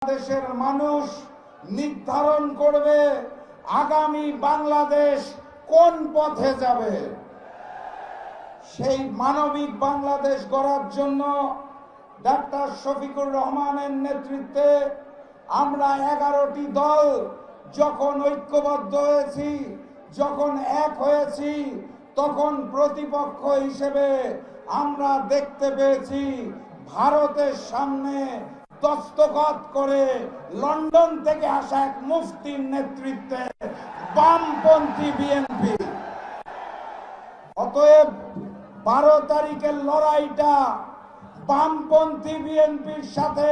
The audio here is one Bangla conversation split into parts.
বাংলাদেশের মানুষ নির্ধারণ করবে আগামী বাংলাদেশ কোন পথে যাবে। সেই মানবিক বাংলাদেশ গড়ার জন্য ডাক্তার শফিকুর রহমানের নেতৃত্বে আমরা 11টি দল যখন ঐক্যবদ্ধ হয়েছি, যখন এক হয়েছি, তখন প্রতিপক্ষ হিসেবে আমরা দেখতে পেয়েছি ভারতের সামনে দস্তখত করে লন্ডন থেকে আসা এক মুফতির নেতৃত্বে বামপন্থী বিএনপি। অতএব 12 তারিখের লড়াইটা বামপন্থী বিএনপির সাথে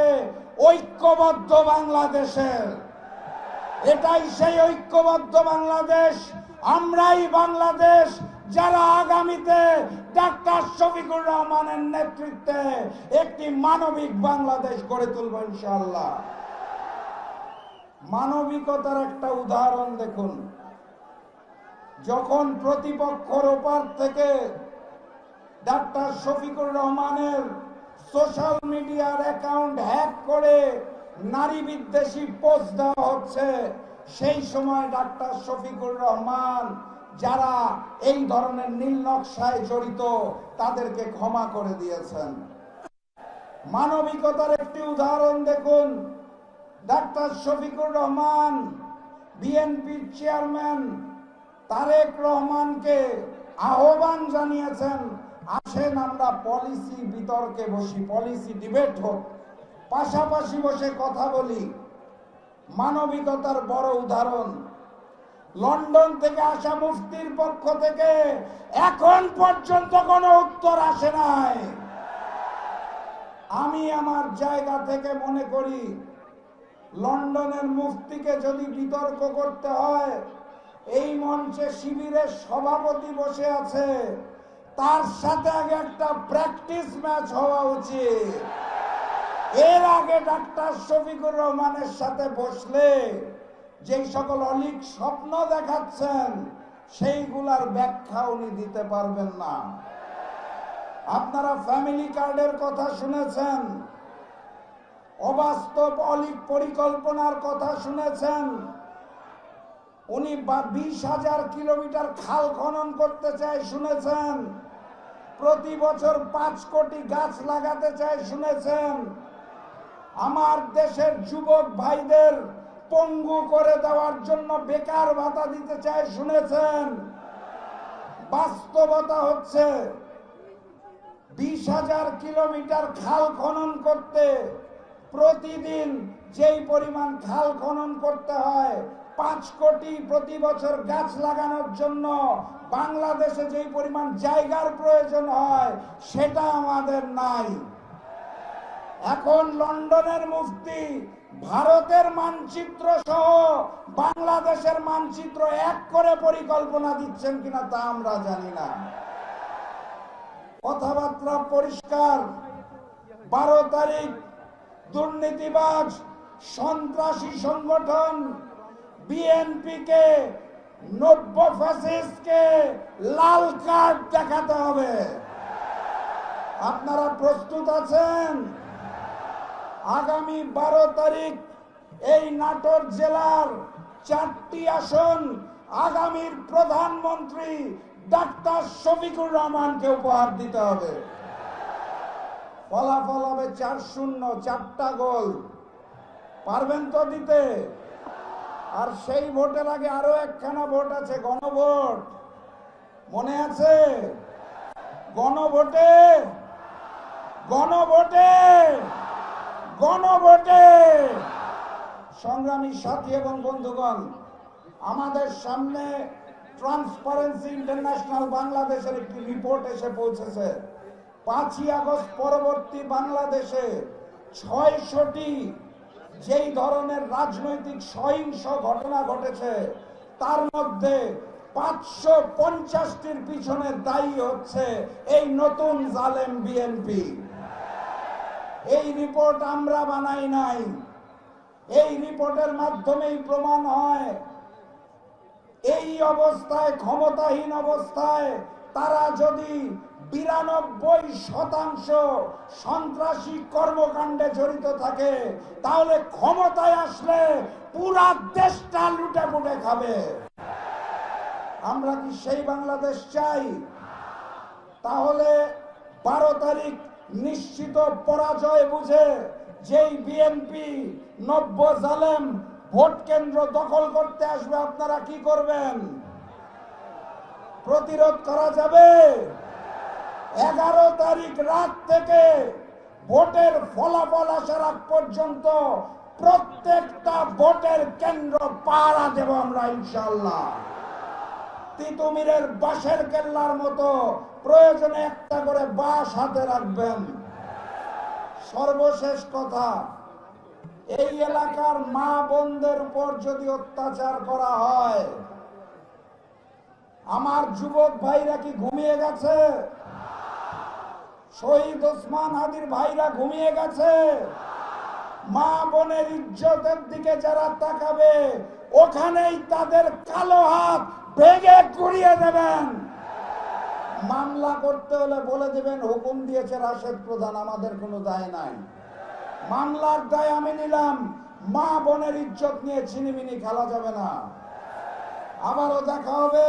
ঐক্যবদ্ধ বাংলাদেশের। এটাই সেই ঐক্যবদ্ধ বাংলাদেশ, আমরাই বাংলাদেশ যারা আগামীতে ডাক্তার শফিকুর রহমানের নেতৃত্বে একটি মানবিক বাংলাদেশ গড়ে তুলব ইনশাআল্লাহ। মানবিকতার একটা উদাহরণ দেখুন। যখন প্রতিপক্ষের ওপার থেকে ডাক্তার শফিকুর রহমানের সোশ্যাল মিডিয়ার অ্যাকাউন্ট হ্যাক করে নারী বিদ্বেষী পোস্ট দেওয়া হচ্ছে, সেই সময় ডাক্তার শফিকুর রহমান যারা এই ধরনের নীল নকশায় জড়িত তাদেরকে ক্ষমা করে দিয়েছেন। মানবিকতার একটি উদাহরণ দেখুন। ডাক্তার শফিকুর রহমান বিএনপির চেয়ারম্যান তারেক রহমানকে আহ্বান জানিয়েছেন, আসেন আমরা পলিসি বিতর্কে বসি, পলিসি ডিবেট হোক, পাশাপাশি বসে কথা বলি। মানবিকতার বড় উদাহরণ। লন্ডন থেকে আসা মুফতির পক্ষ থেকে এখন পর্যন্ত কোনো উত্তর আসে নাই। আমি আমার জায়গা থেকে মনে করি লন্ডনের মুফতিকে যদি বিতর্ক করতে হয়, এই মঞ্চে শিবিরের সভাপতি বসে আছে, তার সাথে আগে একটা প্র্যাকটিস ম্যাচ হওয়া উচিত। এর আগে ডাক্তার শফিকুর রহমানের সাথে বসলে যেই সকল অলিক স্বপ্ন দেখাচ্ছেন সেইগুলার ব্যাখ্যা উনি দিতে পারবেন না। আপনারা ফ্যামিলি কার্ডের কথা শুনেছেন, অবাস্তব অলিক পরিকল্পনার কথা শুনেছেন। উনি 20,000 কিলোমিটার খাল খনন করতে চায় শুনেছেন, প্রতি বছর 5 কোটি গাছ লাগাতে চায় শুনেছেন, আমার দেশের যুবক ভাইদের পঙ্গু করে দেওয়ার জন্য বেকার ভাতা দিতে চায় শুনেছেন। বাস্তবতা হচ্ছে 20,000 কিলোমিটার খাল খনন করতে প্রতিদিন যেই পরিমাণ খাল খনন করতে হয়, 5 কোটি প্রতি বছর গাছ লাগানোর জন্য বাংলাদেশে যেই পরিমাণ জায়গার প্রয়োজন হয় সেটা আমাদের নাই। এখন লন্ডনের মুফতি ভারতের মানচিত্র সহ বাংলাদেশের মানচিত্র এক করে পরিকল্পনা দিচ্ছেন কিনা তা আমরা জানি না। কথাবার্তা পরিষ্কার। 12 তারিখ দুর্নীতিবাজ সন্ত্রাসী সংগঠন বিএনপিকে, নব্য ফ্যাসিস্টকে লাল কার্ড দেখাতে হবে। আপনারা প্রস্তুত আছেন? আগামী 12 তারিখ এই নাটোর জেলার 4টি আসন আগামীর প্রধানমন্ত্রী ডাক্তার শফিকুর রহমানকে উপহার দিতে হবে। ফলাফল হবে 4-0, 4টা গোল। পারবেন তো দিতে? আর সেই ভোটের আগে আরো একখানা ভোট আছে, গণভোট। মনে আছে? গণভোটে গণভোটে গণভোটে সংগ্রামী সাথী এবং বন্ধুগণ, আমাদের সামনে ট্রান্সপারেন্সি ইন্টারন্যাশনাল বাংলাদেশের একটি রিপোর্ট এসে পৌঁছেছে। 5ই আগস্ট পরবর্তী বাংলাদেশে 600টি যেই ধরনের রাজনৈতিক সহিংস ঘটনা ঘটেছে, তার মধ্যে 550টির পিছনে দায়ী হচ্ছে এই নতুন জালেম বিএনপি। এই রিপোর্ট আমরা বানাই নাই। এই রিপোর্টের মাধ্যমেই প্রমাণ হয় এই অবস্থায়, ক্ষমতাহীন অবস্থায় তারা যদি 92% সন্ত্রাসী কর্মকাণ্ডে জড়িত থাকে, তাহলে ক্ষমতায় আসলে পুরা দেশটা লুটে পুটে খাবে। আমরা কি সেই বাংলাদেশ চাই? তাহলে 12 তারিখ নিশ্চিত পরাজয় বুঝে যেই বিএনপি নব্য জালেম ভোট কেন্দ্র দখল করতে আসবে, আপনারা কি করবেন? প্রতিরোধ করা যাবে? 11 তারিখ রাত থেকে ভোটের ফলাফল আসার আগ পর্যন্ত প্রত্যেকটা ভোটের কেন্দ্র পাহারা দেব আমরা ইনশাআল্লাহ। তিতুমিরের বাঁশের কেল্লার মতো প্রয়োজনে একটা করে বাঁশ হাতে রাখবেন। সর্বশেষ কথা, এই এলাকার মা বোনদের উপর যদি অত্যাচার করা হয়, আমার যুবক ভাইরা কি ঘুমিয়ে গেছে? শহীদ ওসমান হাদির ভাইরা ঘুমিয়ে গেছে? মা বোনের ইজ্জতের দিকে যারা তাকাবে, ওখানেই তাদের কালো হাত ভেঙে গুড়িয়ে দেবেন। মামলা করতে হলে বলে দেবেন হুকুম দিয়েছে রাশেদ প্রধান, আমাদের কোনো দায় নাই। মামলার দায় আমি নিলাম, মা বোনের ইজ্জত নিয়ে ছিনিমিনি খেলা যাবে না। আবারও দেখা হবে।